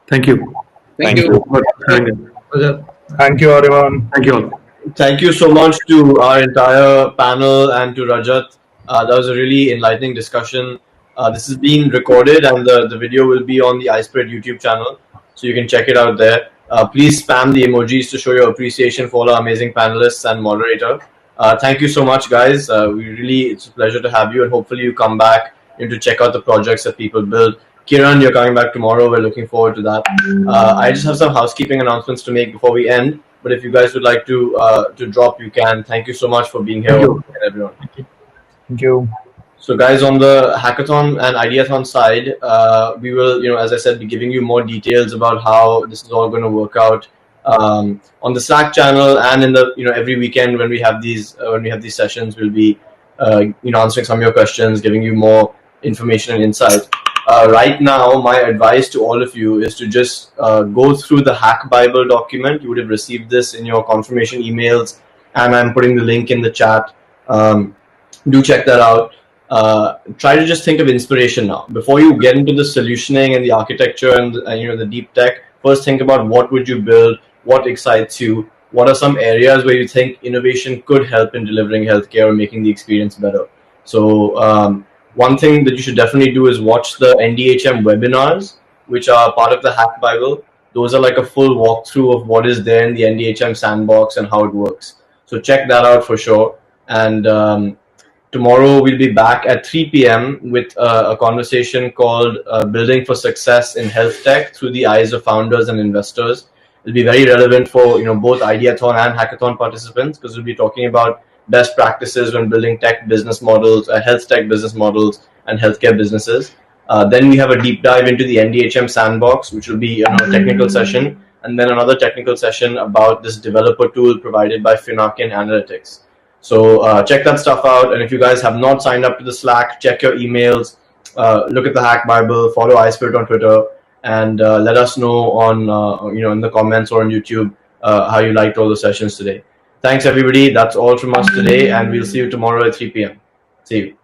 Thank you. Thank you. Thank you, everyone. Thank you all. Thank you so much to our entire panel and to Rajat. That was a really enlightening discussion. This is being recorded, and the video will be on the iSpread YouTube channel, so you can check it out there. Please spam the emojis to show your appreciation for all our amazing panelists and moderator. Thank you so much, guys. It's a pleasure to have you, and hopefully you come back to check out the projects that people build. Kiran, you're coming back tomorrow. We're looking forward to that. I just have some housekeeping announcements to make before we end. But if you guys would like to drop, you can. Thank you so much for being here, everyone. Thank you. So, guys, on the hackathon and ideathon side, we will, as I said, be giving you more details about how this is all going to work out on the Slack channel, and in the every weekend when we have these sessions, we'll be answering some of your questions, giving you more information and insight. Right now, my advice to all of you is to just go through the Hack Bible document. You would have received this in your confirmation emails, and I'm putting the link in the chat. Do check that out. Try to just think of inspiration now. Before you get into the solutioning and the architecture and the deep tech, first think about what would you build, what excites you, what are some areas where you think innovation could help in delivering healthcare or making the experience better. So one thing that you should definitely do is watch the NDHM webinars, which are part of the Hack Bible. Those are like a full walkthrough of what is there in the NDHM sandbox and how it works. So check that out for sure. And tomorrow we'll be back at 3 p.m. with a conversation called Building for Success in Health Tech Through the Eyes of Founders and Investors. It'll be very relevant for both Ideathon and Hackathon participants, because we'll be talking about best practices when building tech business models, health tech business models, and healthcare businesses. Then we have a deep dive into the NDHM sandbox, which will be a technical session, and then another technical session about this developer tool provided by Finakin Analytics. So check that stuff out. And if you guys have not signed up to the Slack, check your emails, look at the Hack Bible, follow iSpirit on Twitter, and let us know on in the comments or on YouTube how you liked all the sessions today. Thanks everybody. That's all from us today, and we'll see you tomorrow at 3 p.m. See you.